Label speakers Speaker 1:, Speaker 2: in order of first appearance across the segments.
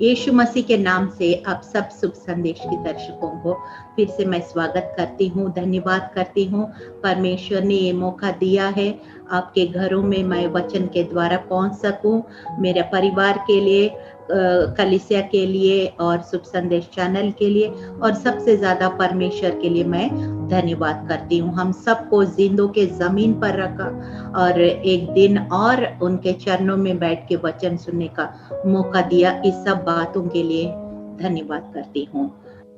Speaker 1: यीशु मसीह के नाम से आप सब शुभ संदेश के दर्शकों को फिर से मैं स्वागत करती हूँ, धन्यवाद करती हूँ। परमेश्वर ने ये मौका दिया है आपके घरों में मैं वचन के द्वारा पहुँच सकूँ, मेरे परिवार के लिए, कलीसिया के लिए और शुभ संदेश चैनल के लिए, और सबसे ज़्यादा परमेश्वर के लिए मैं धन्यवाद करती हूँ। हम सबको जिंदों के ज़मीन पर रखा और एक दिन और उनके चरणों में बैठ के वचन सुनने का मौका दिया। इस सब बातों के लिए धन्यवाद करती हूँ।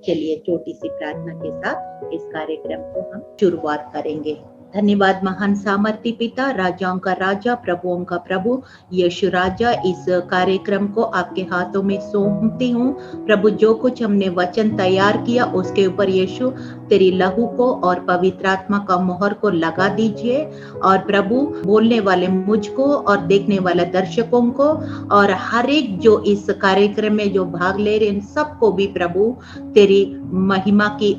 Speaker 1: चलिए छोटी सी प्रार्थना के साथ इस कार्यक्रम को हम शुरुआत करेंगे। धन्यवाद महान सामर्थी पिता, राजाओं का राजा, प्रभुओं का प्रभु, यीशु राजा, इस कार्यक्रम को आपके हाथों में सौंपती हूँ। प्रभु, जो कुछ हमने वचन तैयार किया उसके ऊपर यीशु तेरी लहू को और पवित्र आत्मा का मोहर को लगा दीजिए। और प्रभु, बोलने वाले मुझको और देखने वाले दर्शकों को और हर एक जो इस कार्यक्रम में जो भाग ले रहे हैं सबको भी प्रभु तेरी महिमा की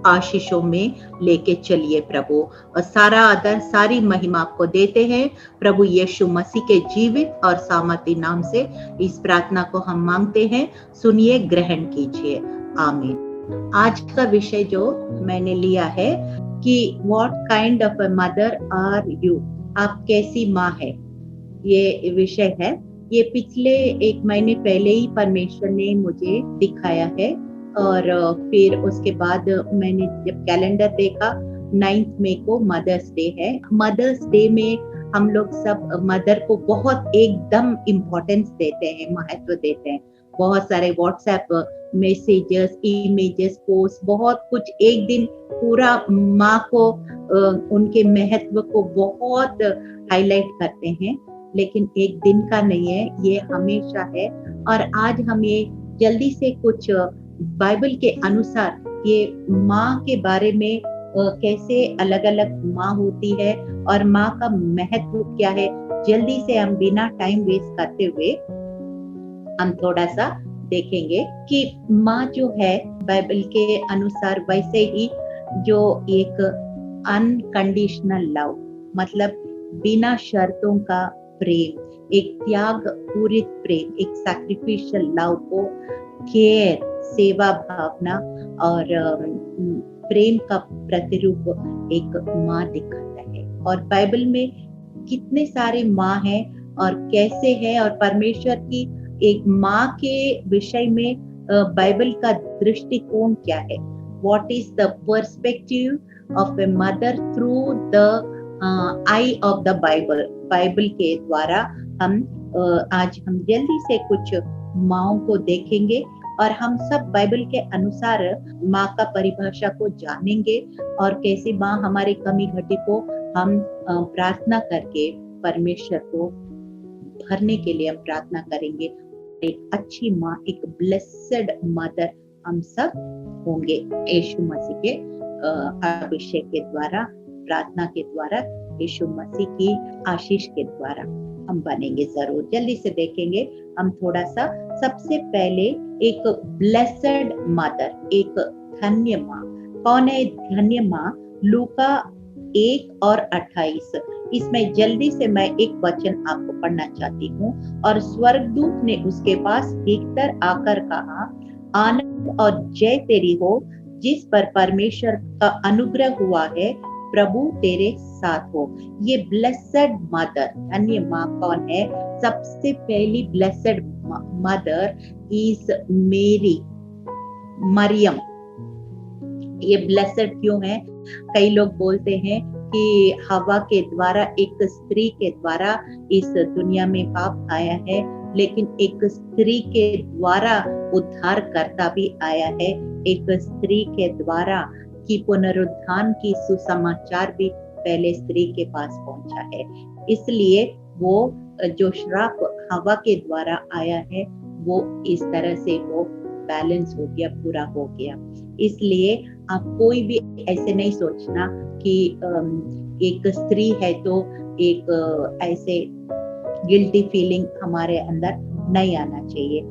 Speaker 1: आशीषों में लेके चलिए प्रभु। और सारा आदर सारी महिमा आपको देते हैं प्रभु यीशु मसीह के जीवित और सामर्थी नाम से इस प्रार्थना को हम मांगते हैं। सुनिए, ग्रहण कीजिए, आमीन। आज का विषय जो मैंने लिया है कि what kind of a mother are you, आप कैसी माँ है, ये विषय है। ये पिछले 1 महीने पहले ही परमेश्वर ने मुझे दिखाया है और फिर उसके बाद मैंने जब कैलेंडर देखा 9 मई को मदर्स डे है। मदर्स डे में हम लोग सब मदर को बहुत एकदम इम्पोर्टेंस देते हैं, महत्व देते हैं। बहुत सारे व्हाट्सएप मैसेजेस, इमेजेस, पोस्ट, बहुत कुछ एक दिन पूरा माँ को उनके महत्व को बहुत हाईलाइट करते हैं। लेकिन एक दिन का नहीं है, ये हमेशा है। और आज हम ये जल्दी से कुछ बाइबल के अनुसार ये माँ के बारे में कैसे अलग अलग माँ होती है और माँ का महत्व क्या है, जल्दी से हम बिना टाइम वेस्ट करते हुए हम थोड़ा सा देखेंगे कि माँ जो है बाइबल के अनुसार वैसे ही जो एक अनकंडीशनल लव, मतलब बिना शर्तों का प्रेम, एक त्याग पूरित प्रेम, एक सैक्रिफिशियल लव को केयर, सेवा भावना और प्रेम का प्रतिरूप एक माँ दिखाता है। और बाइबल में कितने सारे माँ हैं और कैसे है, और परमेश्वर की एक माँ के विषय में बाइबल का दृष्टिकोण क्या है, what is the perspective of a mother through the I of the Bible. Bible के द्वारा हम आज हम जल्दी से कुछ माँओं को देखेंगे और हम सब बाइबल के अनुसार माँ का परिभाषा को जानेंगे और कैसी माँ हमारी कमी घटी को हम प्रार्थना करके परमेश्वर को भरने के लिए हम प्रार्थना करेंगे। एक अच्छी माँ, एक ब्लेसेड मदर हम सब होंगे यीशु मसीह के अभिषेक के द्वारा, प्रार्थना के द्वारा, यीशु मसीह की आशीष के द्वारा हम बनेंगे जरूर। जल्दी से देखेंगे हम थोड़ा सा। सबसे पहले एक ब्लेसेड मदर, एक धन्य माँ। कौन है धन्य माँ? लूका 1 और 28। इसमें जल्दी से मैं एक वचन आपको पढ़ना चाहती हूँ। और स्वर्गदूत ने उसके पास भीतर आकर कहा, आनंद और जय तेरी हो जिस पर परमेश्वर का अनुग्रह हुआ है, प्रभु तेरे साथ हो। ये ब्लेसेड मदर, धन्य माँ कौन है? सबसे पहली ब्लेसेड मदर इज मेरी, मरियम। ये ब्लेसेड क्यों है? कई लोग बोलते हैं कि हवा के द्वारा, एक स्त्री के द्वारा इस दुनिया में पाप आया है, लेकिन एक स्त्री के द्वारा उद्धारकर्ता भी आया है। एक स्त्री के द्वारा की पुनरुत्थान की सुसमाचार भी पहले स्त्री के पास पहुंचा है। इसलिए वो जो श्राप हवा के द्वारा आया है वो इस तरह से वो बैलेंस हो गया, पूरा हो गया। इसलिए आप कोई भी ऐसे नहीं सोचना कि एक स्त्री है तो एक ऐसे गिल्टी फीलिंग हमारे अंदर नहीं आना चाहिए।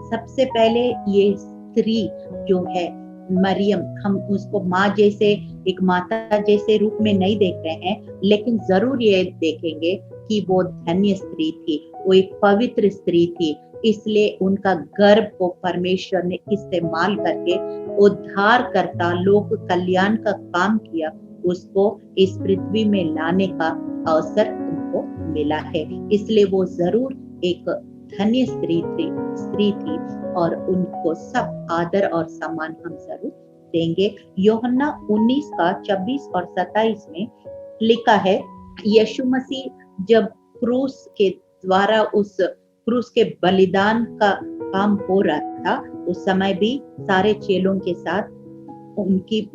Speaker 1: सबसे पहले ये स्त्री जो है मरियम, हम उसको माँ जैसे, एक माता जैसे रूप में नहीं देख रहे हैं, लेकिन जरूर ये देखेंगे कि वो धन्य स्त्री थी, वो एक पवित्र स्त्री थी, इसलिए उनका गर्भ को परमेश्वर ने इस्तेमाल करके उद्धारकर्ता लोक कल्याण का काम किया, उसको इस पृथ्वी में लाने का अवसर उनको मिला है। इसलिए वो जरूर एक धन्य स्त्री थी और उनको सब आदर और सम्मान हम जरूर देंगे। यूहन्ना 19 का 26 और 27 में लिखा है, यीशु मसीह जब क्रूस के द्वारा उस क्रूस के बलिदान का काम हो रहा था, उस समय भी सारे चेलों के साथ उनकी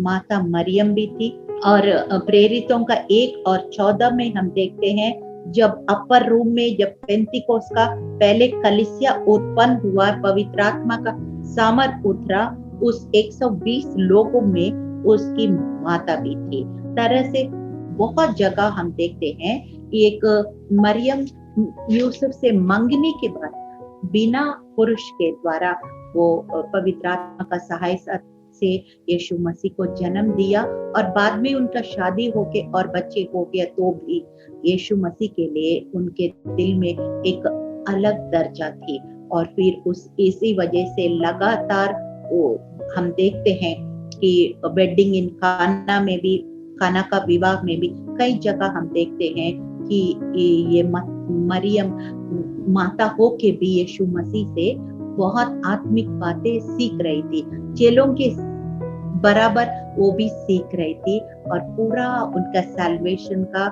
Speaker 1: माता मरियम भी थी। और प्रेरितों का 1 और 14 में हम देखते हैं, जब अपर रूम में जब पेंतिकोस का पहले कलीसिया उत्पन्न हुआ, पवित्र आत्मा का सामर्थ उतरा, उस 120 लोगों में उसकी माता भी थी। तरह से बहुत जगह हम देखते हैं, एक मरियम यूसुफ से मंगने के बाद बिना पुरुष के द्वारा वो पवित्र आत्मा का सहायता से यीशु मसीह को जन्म दिया, और बाद में उनका शादी होके और बच्चे हो गया, तो भी यीशु मसीह के लिए उनके दिल में एक अलग दर्जा थी। और फिर इसी वजह से लगातार हम देखते हैं कि वेडिंग इन काना में भी, काना का विवाह में भी कई जगह हम देखते हैं कि ये मरियम माता हो के भी यीशु मसीह से बहुत आत्मिक बातें सीख रही थी, चेलों के बराबर वो भी सीख रही थी, और पूरा उनका सैल्वेशन का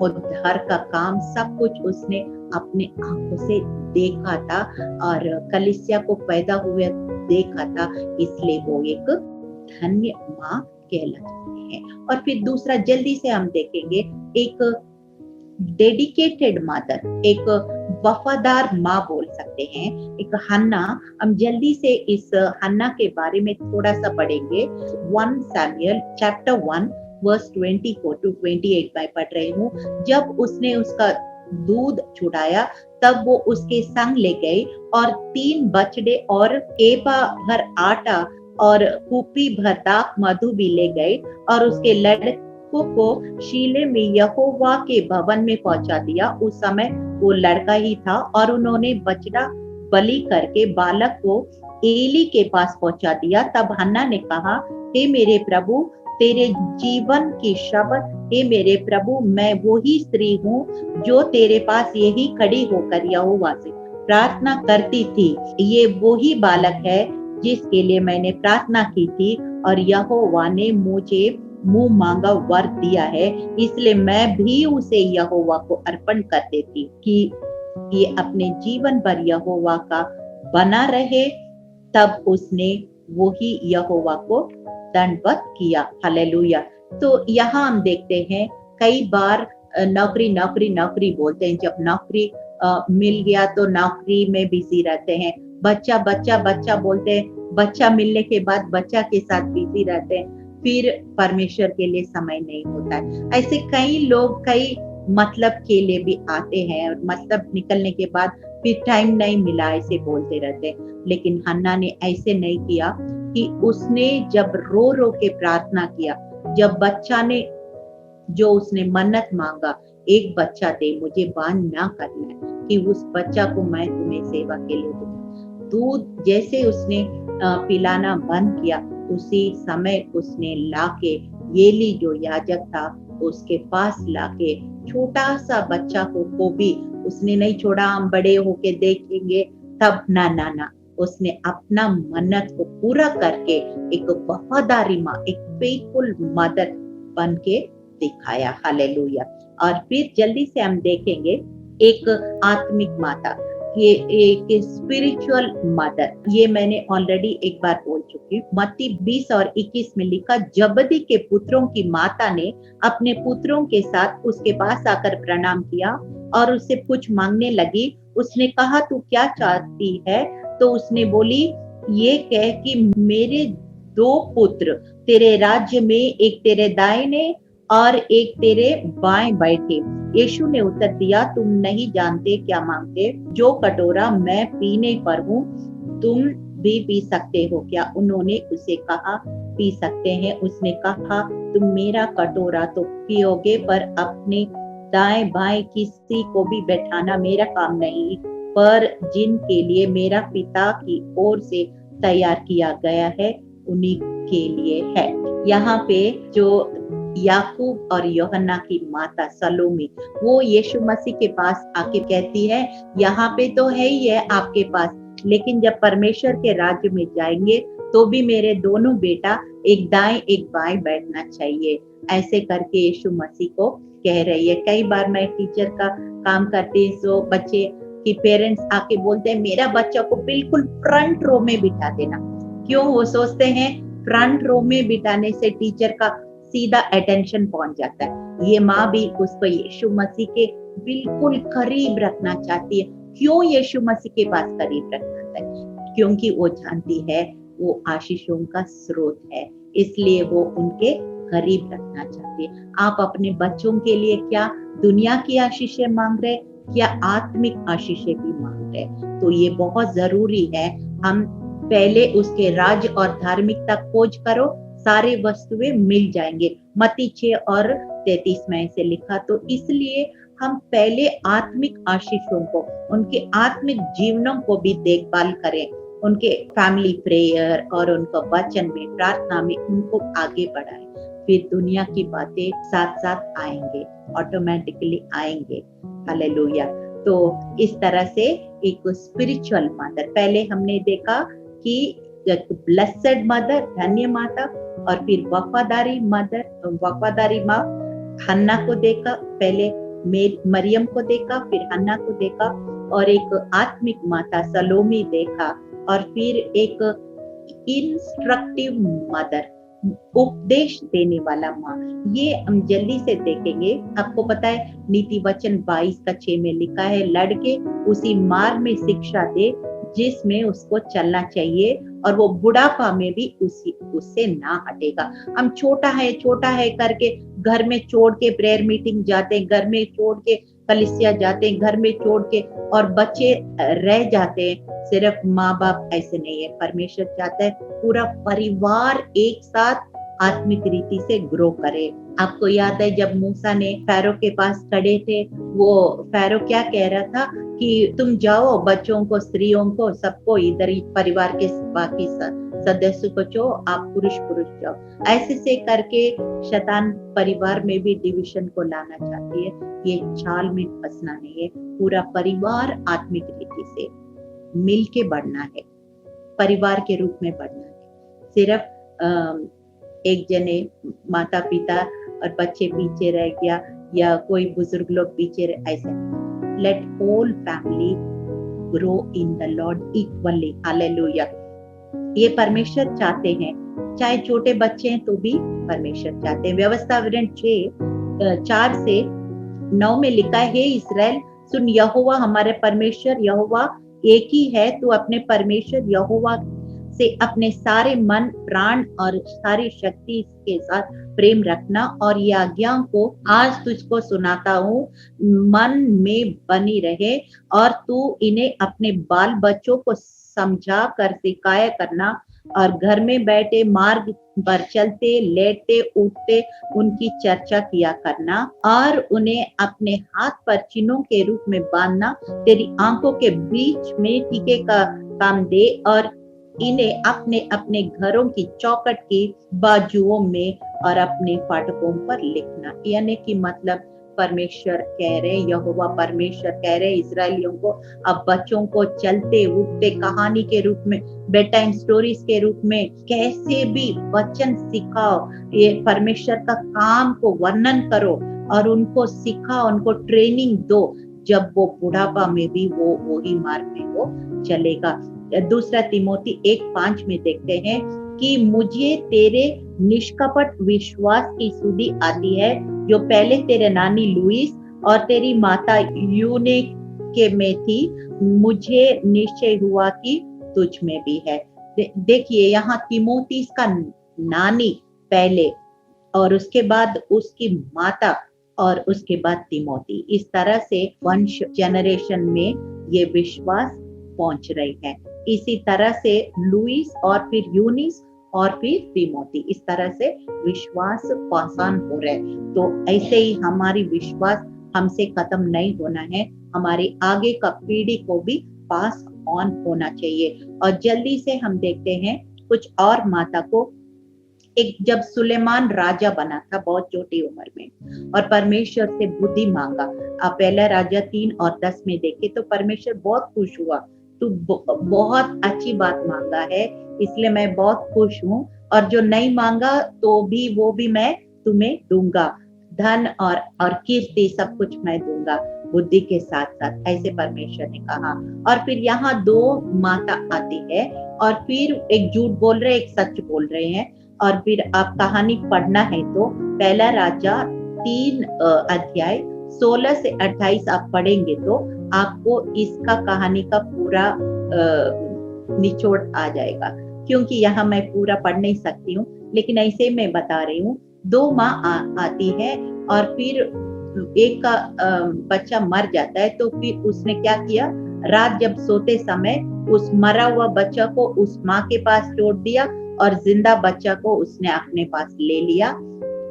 Speaker 1: उद्धार का काम सब कुछ उसने अपने आंखों से देखा था और कलीसिया को पैदा हुए देखा था। इसलिए वो एक धन्य माँ कहलाती है। और फिर दूसरा जल्दी से हम देखेंगे, एक डेडिकेटेड मदर, एक वफादार माँ बोल सकते हैं, एक हन्ना। हम जल्दी से इस हन्ना के बारे में थोड़ा सा पढ़ेंगे। 1 सैमुएल चैप्टर 1 वर्स 24 to 28 में पढ़ रही हूँ। जब उसने उसका दूध छुड़ाया, तब वो उसके संग ले गई और 3 बछड़े और एपा भर आटा और कुपी भर दाख मधु भी ले गई, और उसके लड़कों को शीले में यहोवा के भवन में पहुंचा दिया। उस समय वो लड़का ही था, और उन्होंने बछड़ा बलि करके बालक को एली के पास पहुंचा दिया। तब हन्ना ने कहा, हे मेरे प्रभु, तेरे जीवन की शपथ, हे मेरे प्रभु, मैं वही स्त्री हूँ जो तेरे पास यही खड़ी होकर यहोवा से प्रार्थना करती थी। ये वही बालक है जिसके लिए मैंने प्रार्थना की थी, और यहोवा ने मुझे मुंह मांगा वर दिया है, इसलिए मैं भी उसे यहोवा को अर्पण कर देती कि ये अपने जीवन भर यहोवा का बना रहे। तब उसने वही यहोवा को दंडवत किया। हालेलुया। तो यहाँ हम देखते हैं, कई बार नौकरी नौकरी नौकरी बोलते हैं, जब नौकरी मिल गया तो नौकरी में बिजी रहते हैं। बच्चा बच्चा बच्चा बोलते हैं, बच्चा मिलने के बाद बच्चा के साथ बिजी रहते हैं, फिर परमेश्वर के लिए समय नहीं होता है। ऐसे कई लोग कई मतलब के लिए भी आते हैं, और मतलब निकलने के बाद फिर टाइम नहीं मिला ऐसे बोलते रहते हैं। लेकिन हन्ना ने ऐसे नहीं किया कि उसने जब रो रो के प्रार्थना किया, जब बच्चा ने जो उसने मन्नत मांगा, एक बच्चा दे, मुझे बांझ ना करना है, कि उस बच्चा को मैं तुम्हें सेवा के लिए दूंगा। दूध जैसे उसने पिलाना बंद किया, उसी समय उसने लाके एली जो याजक था उसके पास लाके छोटा सा बच्चा को भी उसने नहीं छोड़ा, हम बड़े होके देखेंगे तब, ना ना ना, उसने अपना मन्नत को पूरा करके एक वफादारी माँ, एक फेथफुल मदर बन के दिखाया। हालेलुया। और फिर जल्दी से हम देखेंगे एक आत्मिक माता, ये एक स्पिरिचुअल मदर, ये मैंने ऑलरेडी एक बार बोल चुकी हूँ। मत्ती 20 और 21 में लिखा, जबदी के पुत्रों की माता ने अपने पुत्रों के साथ उसके पास आकर प्रणाम किया और उससे कुछ मांगने लगी। उसने कहा, तू क्या चाहती है? तो उसने बोली, ये कह कि मेरे 2 पुत्र तेरे राज्य में, एक तेरे दाहिने और एक तेरे बाएं बैठे। यीशु ने उत्तर दिया, तुम नहीं जानते क्या मांगते। जो कटोरा मैं पीने पर हूँ, तुम भी पी सकते हो क्या? उन्होंने उसे कहा, पी सकते हैं। उसने कहा, तुम मेरा कटोरा तो पियोगे, पर अपने दाएं बाएं किसी को भी बैठाना मेरा काम नहीं पर जिनके लिए मेरा पिता की ओर से तैयार किया गया है उन्हीं के लिए है। यहाँ पे जो याकूब और यूहन्ना की माता सलोमी, वो यीशु मसीह के पास आके कहती है, यहाँ पे तो है ही है आपके पास, लेकिन जब परमेश्वर के राज्य में जाएंगे तो भी मेरे दोनों बेटा एक दाएं एक बाएं बैठना चाहिए। ऐसे करके यीशु मसीह को कह रही है। कई बार मैं टीचर का काम करती हूँ, तो बच्चे की पेरेंट्स आके बोलते हैं मेरा बच्चा को बिल्कुल फ्रंट रो में बिठा देना। क्यों? वो सोचते हैं फ्रंट रो में बिठाने से टीचर का सीधा अटेंशन पहुंच जाता है। ये माँ भी उसको यीशु मसीह के बिल्कुल करीब रखना चाहती है। क्यों यीशु मसीह के पास करीब रखना चाहती है? क्योंकि वो जानती है वो आशीषों का स्रोत है, इसलिए वो उनके करीब रखना चाहती है। आप अपने बच्चों के लिए क्या दुनिया की आशीषें मांग रहे, क्या आत्मिक आशीषें भी मांग रहे? तो ये बहुत जरूरी है। हम पहले उसके राज और धार्मिकता खोज करो, सारे वस्तुएं मिल जाएंगे। मत्ती 6:33 में ऐसे लिखा। तो इसलिए हम पहले आत्मिक आशीषों को, उनके आत्मिक जीवनों को भी देखभाल करें, उनके फैमिली प्रेयर और उनका वचन में, प्रार्थना में उनको आगे बढ़ाएं। फिर दुनिया की बातें साथ साथ आएंगे, ऑटोमेटिकली आएंगे। हालेलुया। तो इस तरह से एक स्पिरिचुअल मदर, पहले हमने देखा कि ब्लेसेड मदर, धन्य माता, और फिर वफादारी मदर, वफादारी माँ, हन्ना को देखा, पहले मरियम को देखा, फिर हन्ना को देखा, और एक आत्मिक माता सलोमी देखा, और फिर एक इंस्ट्रक्टिव मदर, उपदेश देने वाला माँ। ये हम जल्दी से देखेंगे। आपको पता है नीति वचन 22:6 में लिखा है, लड़के उसी मार्ग में शिक्षा दे जिसमें उसको चलना चाहिए, और वो बुढ़ापा में भी उससे ना हटेगा। हम छोटा है करके घर में छोड़ के प्रेयर मीटिंग जाते हैं, घर में छोड़ के कलीसिया जाते हैं, घर में छोड़ के, और बच्चे रह जाते हैं। सिर्फ माँ बाप ऐसे नहीं है, परमेश्वर चाहता है पूरा परिवार एक साथ आत्मिक रीति से ग्रो करे। आपको याद है जब मूसा ने फैरो के पास खड़े थे, वो फैरो क्या कह रहा था कि तुम जाओ, बच्चों को, स्त्रियों को, सबको, इधर ही परिवार के बाकी सदस्य को चो, आप पुरुष जाओ। ऐसे से करके शैतान परिवार में भी डिविजन को लाना चाहती है। ये चाल में फंसना नहीं है, पूरा परिवार आत्मिक रीति से मिल के बढ़ना है, परिवार के रूप में बढ़ना है। सिर्फ एक जने माता पिता और बच्चे पीछे रह गया, या कोई बुजुर्ग लोग पीछे रह, ऐसे नहीं। Let whole family grow in the lord equally. Hallelujah. ये परमेश्वर चाहते हैं, चाहे छोटे बच्चे हैं तो भी परमेश्वर चाहते हैं। व्यवस्था 4:4-9 में लिखा है, इस्राएल सुन, यहोवा हमारे परमेश्वर यहोवा एक ही है। तू अपने परमेश्वर यहोवा से अपने सारे मन, प्राण और सारी शक्ति के साथ प्रेम रखना, और ये आज्ञाओं को आज तुझको सुनाता हूँ मन में बनी रहे, और तू इन्हें अपने बाल बच्चों को समझा कर सिखाया करना, और घर में बैठे, मार्ग पर चलते, लेटते उठते उनकी चर्चा किया करना, और उन्हें अपने हाथ पर चिन्हों के रूप में बांधना, तेरी आंखों के बीच में टीके का काम दे, और इन्हें अपने अपने घरों की चौखट की बाजुओं में और अपने फाटकों पर लिखना। यानी कि मतलब परमेश्वर कह रहे, यहोवा परमेश्वर कह रहे इजरायलियों को, अब बच्चों को चलते उठते कहानी के रूप में, बेड टाइम स्टोरीज के रूप में कैसे भी वचन सिखाओ, ये परमेश्वर का काम को वर्णन करो और उनको सिखाओ, उनको ट्रेनिंग दो। जब वो बुढ़ापा में भी वो वही मार्ग में वो चलेगा। दूसरा तिमोथी 1:5 में देखते हैं कि मुझे तेरे निष्कपट विश्वास की सुधि आती है, जो पहले तेरे नानी लुईस और तेरी माता यूने के में थी, मुझे निश्चय हुआ कि तुझ में भी है। देखिए यहाँ तिमोथी का नानी पहले, और उसके बाद उसकी माता, और उसके बाद तिमोथी। इस तरह से वंश जनरेशन में ये विश्वास पहुंच रही है। इसी तरह से लुईस और फिर यूनिस और फिर तिमोथी, इस तरह से विश्वास आसान हो रहे। तो ऐसे ही हमारी विश्वास हमसे खत्म नहीं होना है, हमारे आगे का पीढ़ी को भी पास ऑन होना चाहिए। और जल्दी से हम देखते हैं कुछ और माता को। एक जब सुलेमान राजा बना था बहुत छोटी उम्र में और परमेश्वर से बुद्धि मांगा, आप पहला राजा 3 और 10 में देखे तो परमेश्वर बहुत खुश हुआ, तू बहुत अच्छी बात मांगा है, इसलिए मैं बहुत खुश हूँ, और जो नहीं मांगा तो भी वो भी मैं तुम्हें दूंगा, धन और कीर्ति सब कुछ मैं दूंगा बुद्धि के साथ साथ, ऐसे परमेश्वर ने कहा। और फिर यहाँ 2 माता आती है और फिर एक झूठ बोल रहे एक सच बोल रहे हैं। और फिर आप कहानी पढ़ना है तो पहला राजा 3 अध्याय 16 से 28 आप पढ़ेंगे तो आपको इसका कहानी का पूरा निचोड़ आ जाएगा, क्योंकि यहाँ मैं पूरा पढ़ नहीं सकती हूँ, लेकिन ऐसे मैं बता रही हूँ। 2 माँ आती है और फिर एक का बच्चा मर जाता है, तो फिर उसने क्या किया, रात जब सोते समय उस मरा हुआ बच्चा को उस माँ के पास छोड़ दिया और जिंदा बच्चा को उसने अपने पास ले लिया,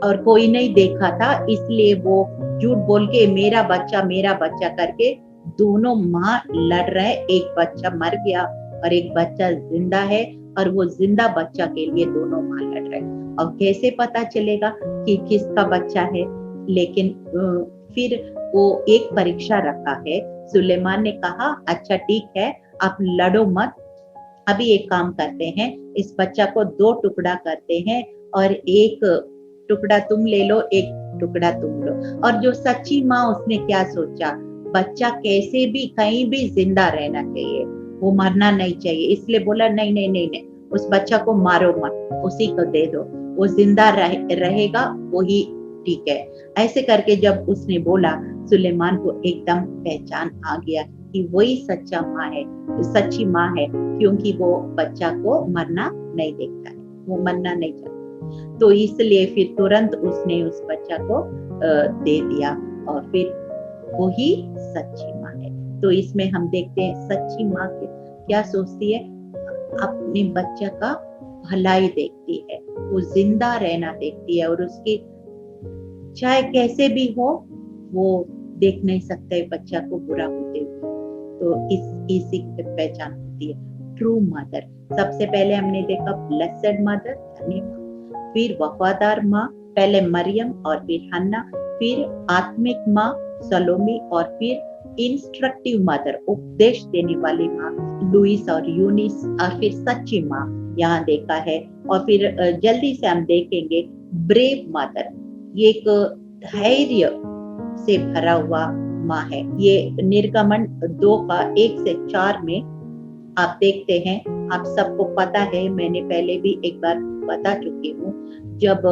Speaker 1: और कोई नहीं देखा था, इसलिए वो झूठ बोल के मेरा बच्चा करके दोनों माँ लड़ रहे। एक बच्चा मर गया और एक बच्चा जिंदा है, और वो जिंदा बच्चा के लिए दोनों माँ लड़ रहे। और कैसे पता चलेगा कि किसका बच्चा है? लेकिन फिर वो एक परीक्षा रखा है। सुलेमान ने कहा अच्छा ठीक है, आप लड़ो मत, अभी एक काम करते हैं, इस बच्चा को 2 टुकड़ा करते हैं और एक टुकड़ा तुम ले लो, एक टुकड़ा तुम लो। और जो सच्ची माँ उसने क्या सोचा, बच्चा कैसे भी कहीं भी जिंदा रहना चाहिए, वो मरना नहीं चाहिए, इसलिए बोला नहीं नहीं नहीं नहीं, उस बच्चा को मारो मत, उसी को दे दो, वो जिंदा रहेगा, वही ठीक है। ऐसे करके जब उसने बोला, सुलेमान को एकदम पहचान आ गया कि वही सच्चा माँ है, सच्ची माँ है, क्योंकि वो बच्चा को मरना नहीं देखता है, वो मरना नहीं चाहता। तो इसलिए फिर तुरंत उसने उस बच्चा को दे दिया, और फिर वही सच्ची माँ है। तो इसमें हम देखते हैं सच्ची माँ क्या सोचती है, अपने बच्चा का भलाई देखती है, वो जिंदा रहना देखती है, और उसकी चाहे कैसे भी हो वो देख नहीं सकते बच्चा को बुरा होते हुए। तो इसी पहचान होती है ट्रू मदर। सबसे पहले हमने देखा ब्लेसेड मदर, धन्य माँ, फिर वफादार माँ, पहले मरियम और फिर हन्ना, फिर आत्मिक माँ सलोमी, और फिर इंस्ट्रक्टिव मदर, उपदेश देने वाली माँ लुइस और यूनिस, और फिर सच्ची माँ यहाँ देखा है। और फिर जल्दी से हम देखेंगे ब्रेव मदर, ये एक धैर्य से भरा हुआ माँ है। ये निर्गमन 2 का 1 से 4 में आप देखते हैं, आप सबको पता है, मैंने पहले भी एक बार बता चुकी हूँ, जब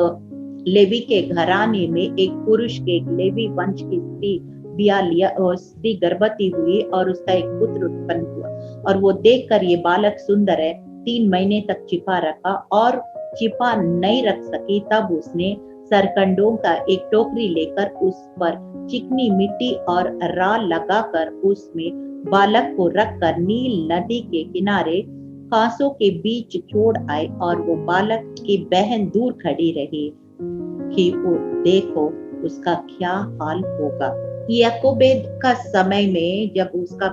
Speaker 1: लेवी के घराने में एक पुरुष के एक लेवी वंश की स्त्री ब्याह लिया और स्त्री गर्भवती हुई और उसका एक पुत्र उत्पन्न हुआ, और वो देखकर ये बालक सुंदर है, 3 महीने तक छिपा रखा, और छिपा नहीं रख सकी, तब उसने सरकंडों का एक टोकरी लेकर उस पर चिकनी मिट्टी और राल लगाकर उसमें बालक को रखकर नील नदी के किनारे कांसों के बीच छोड़ आए, और वो बालक की बहन दूर खड़ी रही कि वो देखो उसका क्या हाल होगा। याकूबेद का समय में जब उसका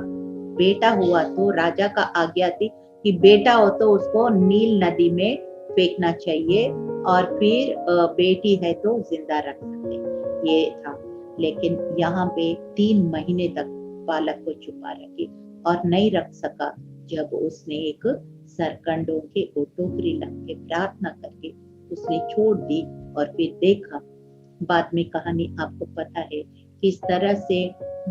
Speaker 1: बेटा हुआ तो राजा का आज्ञा थी कि बेटा हो तो उसको नील नदी में फेंकना चाहिए, और फिर बेटी है तो जिंदा रख सकते, ये था। लेकिन यहाँ पे 3 महीने तक बालक को छुपा रखी और नहीं रख सका, जब उसने एक सरकंडों के टोकरी रख के प्रार्थना करके उसने छोड़ दी, और फिर देखा बाद में कहानी आपको पता है किस तरह से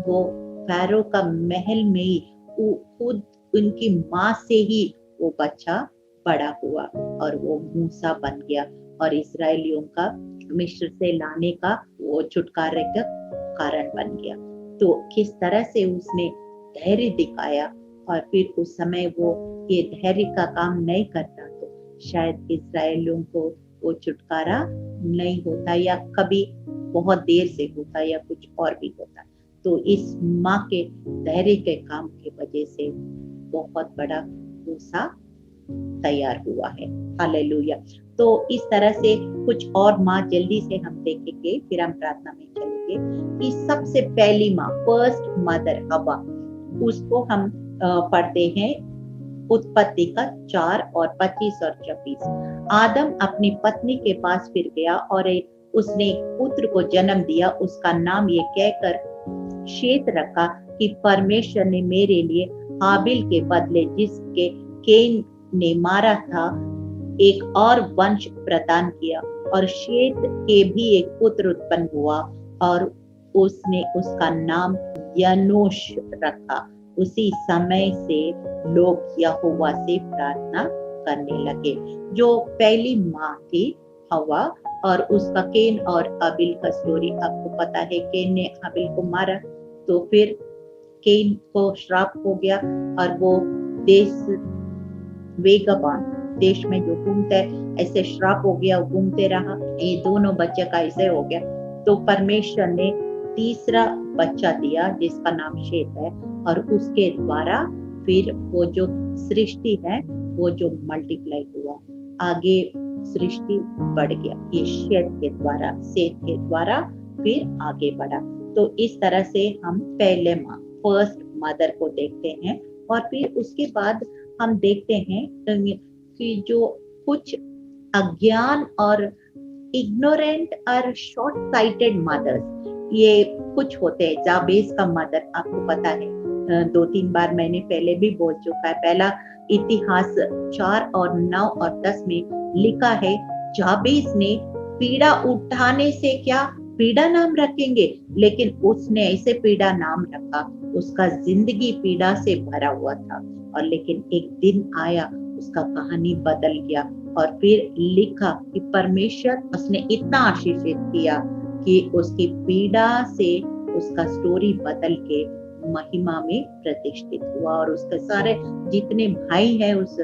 Speaker 1: वो फैरो का महल में ही खुद उनकी माँ से ही वो बच्चा बड़ा हुआ, और वो मूसा बन गया, और इस्राएलियों का मिस्र से लाने का वो छुटकारे का कारण बन गया। तो किस तरह से उसने धैर्य दिखाया, और फिर उस समय वो ये धैर्य का काम नहीं करता तो शायद इस्राएलियों को वो छुटकारा नहीं होता, या कभी बहुत देर से होता, या कुछ और भी होता। तो इस माँ के धैर्य के काम की वजह से बहुत बड़ा मूसा तैयार हुआ है। हालेलुया। तो इस तरह से कुछ और माँ जल्दी से हम देखेंगे, फिर हम प्रार्थना में चलेंगे। की सबसे पहली माँ, फर्स्ट मदर हवा, उसको हम पढ़ते हैं उत्पत्ति का 4 और 25 और 26। आदम अपनी पत्नी के पास फिर गया और उसने एक पुत्र को जन्म दिया। उसका नाम ये कहकर शेत रखा कि परमेश्वर ने मेरे लिए हाबिल के बदले जिसके केन ने मारा था एक और वंश प्रदान किया, और शेत के भी एक पुत्र उत्पन्न हुआ और उसने उसका नाम यनोश रखा। उसी समय से लोग यहोवा से प्रार्थना करने लगे। जो पहली माँ थी हवा, और उसका केन और हाबिल का स्टोरी आपको पता है। केन ने हाबिल को मारा तो फिर केन को श्राप हो गया और वो देश वेगाबान, देश में जो घूमता है, ऐसे श्राप हो गया, घूमते रहा। ये दोनों बच्चे का ऐसे हो गया। तो परमेश्वर ने तीसरा बच्चा दिया जिसका नाम शेत है, और उसके द्वारा फिर वो जो सृष्टि है वो जो मल्टीप्लाई हुआ, आगे सृष्टि बढ़ गया। ये शेत के द्वारा फिर आगे बढ़ा। तो इस तरह से हम पहले माँ, फर्स्ट मदर को देखते हैं। और फिर उसके बाद हम देखते हैं कि जो कुछ अज्ञान और इग्नोरेंट और शॉर्ट साइटेड मदर्स, ये कुछ होते हैं। जाबेज का मदर आपको पता है, 2-3 बार मैंने पहले भी बोल चुका है। पहला इतिहास 4 और 9 और 10 में लिखा है, जाबेज ने पीड़ा उठाने से क्या पीड़ा नाम रखेंगे, लेकिन उसने ऐसे पीड़ा नाम रखा, उसका जिंदगी पीड़ा से भरा हुआ था। और लेकिन एक दिन आया, उसका कहानी बदल गया। और फिर लिखा कि परमेश्वर उसने इतना आशीषित किया कि उसकी पीड़ा से उसका स्टोरी बदल के महिमा में प्रतिष्ठित हुआ, और उसके सारे जितने भाई हैं उस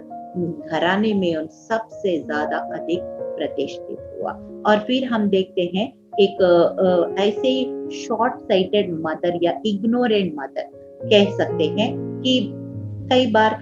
Speaker 1: घराने में उन सबसे ज्यादा अधिक प्रतिष्ठित हुआ। और फिर हम देखते हैं एक ऐसे शॉर्ट साइटेड मदर या इग्नोरेंट मदर कह सकते हैं कि कई बार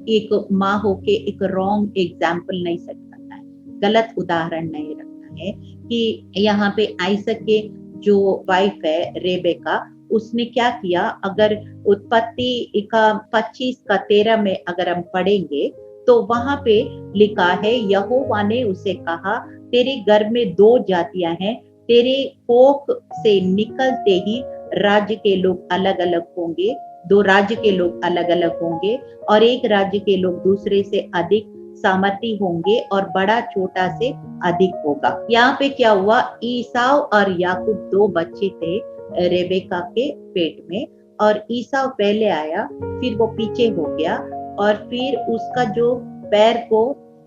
Speaker 1: एक माँ होके एक रॉन्ग एग्जाम्पल नहीं सेट करना है, गलत उदाहरण नहीं रखना है। कि यहाँ पे आइसक के जो वाइफ है रेबेका, उसने क्या किया, अगर उत्पत्ति का 25 का 13 में अगर हम पढ़ेंगे तो वहां पे लिखा है, यहोवा ने उसे कहा, तेरे घर में 2 जातियां हैं, तेरे कोख से निकलते ही राज्य के लोग अलग अलग होंगे, 2 राज्य के लोग अलग अलग होंगे, और एक राज्य के लोग दूसरे से अधिक सामर्थी होंगे और बड़ा छोटा से अधिक होगा। यहाँ पे क्या हुआ, ईसाव और याकूब 2 बच्चे थे रेबेका के पेट में, और ईसाव पहले आया, फिर वो पीछे हो गया, और फिर उसका जो पैर को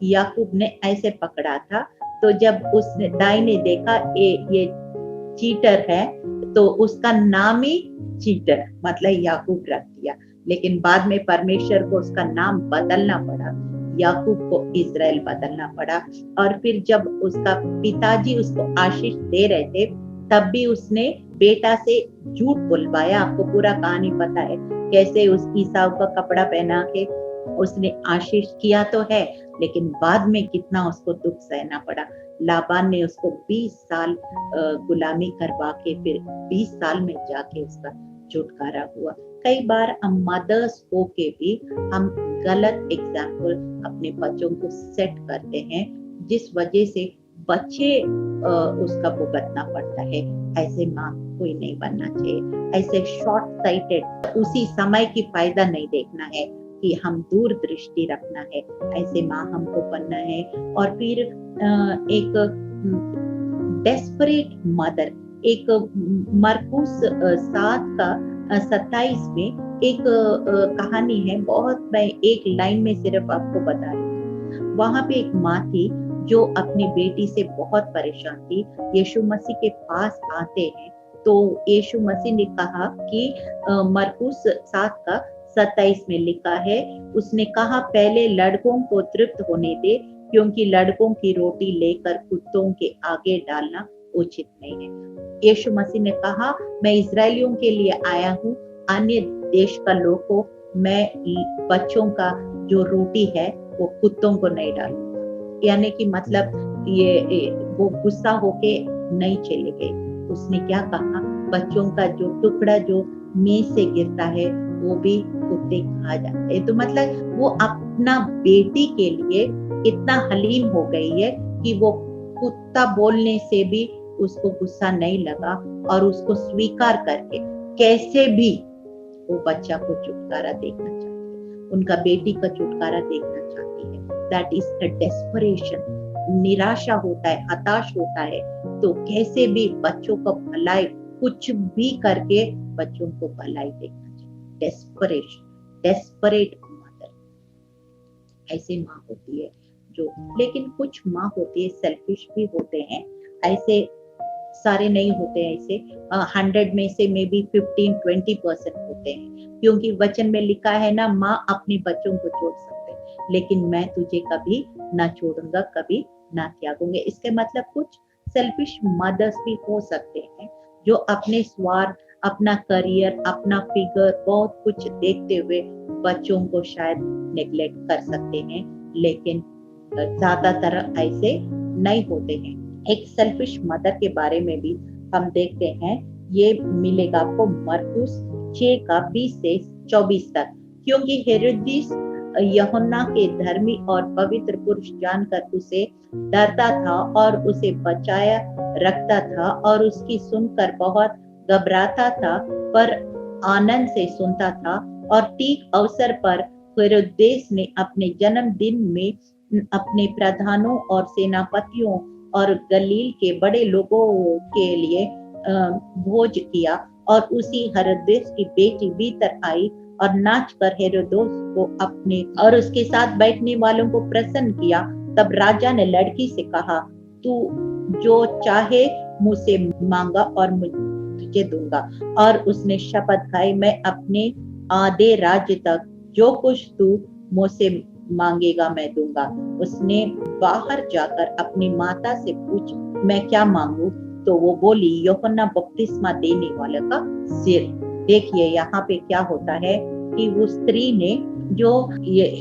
Speaker 1: याकूब ने ऐसे पकड़ा था। तो जब उसने दाई ने देखा ये चीटर है, तो उसका नाम ही चीटर मतलब याकूब रख दिया। लेकिन बाद में परमेश्वर को उसका नाम बदलना पड़ा, याकूब को इजराइल बदलना पड़ा। और फिर जब उसका पिताजी उसको आशीष दे रहे थे, तब भी उसने बेटा से झूठ बुलवाया। आपको पूरा कहानी पता है, कैसे उस ईसाव का कपड़ा पहना के उसने आशीष किया तो है, लेकिन बाद में कितना उसको दुख सहना पड़ा। लाबान ने उसको 20 साल गुलामी करवा के फिर 20 साल में जाके उसका छुटकारा हुआ। कई बार हम मदर्स हो के भी हम गलत एग्जाम्पल अपने बच्चों को सेट करते हैं, जिस वजह से बच्चे उसका भुगतना पड़ता है। ऐसे माँ कोई नहीं बनना चाहिए, ऐसे शॉर्ट साइटेड, उसी समय की फायदा नहीं देखना है कि हम दूर दृष्टि रखना है, ऐसे माँ हमको बनना है। और फिर एक डेस्परेट मदर, एक मरकुस 7 का 27 में एक कहानी है, बहुत मैं एक लाइन में सिर्फ आपको बता रही हूँ। वहां पे एक माँ थी जो अपनी बेटी से बहुत परेशान थी। यीशु मसीह के पास आते हैं तो यीशु मसीह ने कहा कि मरकुस 7 का 27 में लिखा है, उसने कहा पहले लड़कों को तृप्त होने दे, क्योंकि लड़कों की रोटी लेकर कुत्तों के आगे डालना उचित नहीं है। यीशु मसीह ने कहा, मैं इजरायलियों के लिए आया हूँ, अन्य देश का लोग को मैं बच्चों का जो रोटी है वो कुत्तों को नहीं डालूंगा। यानी कि मतलब ये वो गुस्सा होके नहीं चले गए। उसने क्या कहा, बच्चों का जो टुकड़ा जो मेज से गिरता है वो भी कुत्ते खा जाते हैं। तो मतलब वो अपना बेटी के लिए इतना हलीम हो गई है कि वो कुत्ता बोलने से भी उसको गुस्सा नहीं लगा और उसको स्वीकार करके कैसे भी वो बच्चा को छुटकारा देखना चाहती है, उनका बेटी का छुटकारा देखना चाहती है। That is a desperation. निराशा होता है, हताश होता है, तो कैसे भी बच्चों को भलाई कुछ भी करके बच्चों को भलाई देखना चाहिए। डेस्परेशन, डेस्परेट मदर, ऐसी माँ होती है जो। लेकिन कुछ माँ होती है सेल्फिश भी होते हैं, ऐसे सारे नहीं होते हैं। ऐसे 100 में से मे बी 15-20% होते हैं, क्योंकि वचन में लिखा है ना, माँ अपने बच्चों को छोड़ सकते हैं लेकिन मैं तुझे कभी ना छोड़ूंगा, कभी ना त्यागूंगा। इसके मतलब कुछ सेल्फिश मदर्स भी हो सकते हैं जो अपने स्वार्थ, अपना करियर, अपना फिगर, बहुत कुछ देखते हुए बच्चों को शायद नेग्लेक्ट कर सकते हैं, लेकिन ज्यादातर ऐसे नहीं होते हैं। एक सेल्फिश मदर के बारे में भी हम देखते हैं, ये मिलेगा आपको मरकुस 6:20 से 24 तक। क्योंकि हेरोदिस यूहन्ना के धर्मी और पवित्र पुरुष जानकर उसे डरता था और उसे बचाया रखता था और उसकी सुनकर बहुत घबराता था, पर आनंद से सुनता था। और ठीक अवसर पर हेरोदेस ने अपने जन्मदिन में अपने प्रधानों और सेनापतियों और गलील के बड़े लोगों के लिए भोज किया। और उसी हेरोदेस की बेटी भीतर आई और नाचकर हेरोदेस को अपने और उसके साथ बैठने वालों को प्रसन्न किया। तब राजा ने लड़की से कहा, तू जो चाहे मुझसे मांगा और तुझे दूंगा। और उसने शपथ खाई, मैं अपने आधे राज्य तक जो कुछ तू मुझसे मांगेगा मैं दूंगा। उसने बाहर जाकर अपनी माता से पूछ, मैं क्या मांगू? तो वो बोली, यूहन्ना बपतिस्मा देने वाले का सिर। देखिए यहाँ पे क्या होता है कि वो स्त्री ने, जो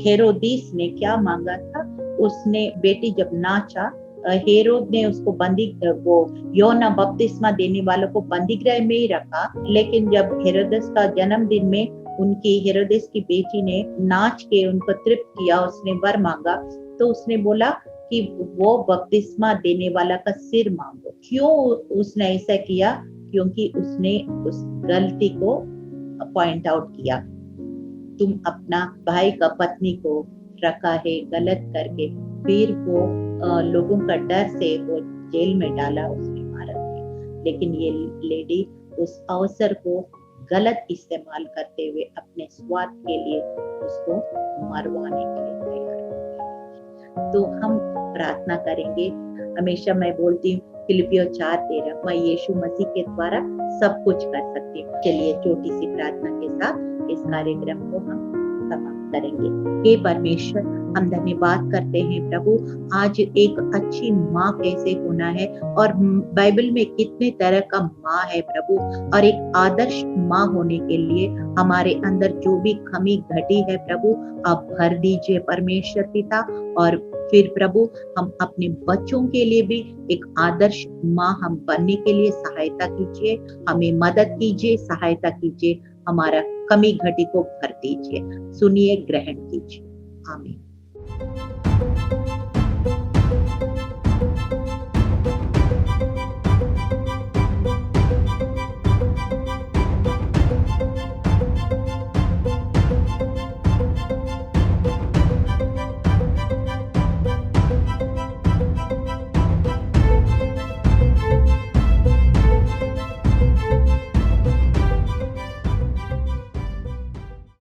Speaker 1: हेरोदिस ने क्या मांगा था, उसने बेटी जब नाचा, हेरोद ने उसको बंदी, वो यूहन्ना बपतिस्मा देने वालों को बंदी गृह में ही रखा। लेकिन जब हेरोदेस का जन्मदिन में उनकी हेरोदेस की बेटी ने नाच के उनको तृप्त किया, उसने वर मांगा, तो उसने बोला कि वो बपतिस्मा देने वाला का सिर मांगो। क्यों उसने ऐसा किया? क्योंकि उसने उस गलती को पॉइंट आउट किया। तुम अपना भाई का पत्नी को रखा है गलत करके, फिर वो लोगों का डर से वो जेल में डाला, उसने मारा नहीं। लेकिन ये लेडी उस अवसर को गलत इस्तेमाल करते हुए अपने स्वार्थ के लिए उसको मरवाने के लिए तैयार हो। तो हम प्रार्थना करेंगे। हमेशा मैं बोलती हूँ फिलिपियों 4:13, मैं यीशु मसीह के द्वारा सब कुछ कर सकती हूँ। चलिए छोटी सी प्रार्थना के साथ इस कार्यक्रम को हम समाप्त करेंगे। हे परमेश्वर, हम धन्यवाद करते हैं प्रभु, आज एक अच्छी माँ कैसे होना है, और बाइबल में कितने तरह का माँ है प्रभु, और एक आदर्श माँ होने के लिए हमारे अंदर जो भी कमी घटी है प्रभु, आप भर दीजिए परमेश्वर पिता। और फिर प्रभु हम अपने बच्चों के लिए भी एक आदर्श माँ हम बनने के लिए सहायता कीजिए, हमें मदद कीजिए, सहायता कीजिए, हमारा कमी घटी को भर दीजिए। सुनिए, ग्रहण कीजिए। आमीन।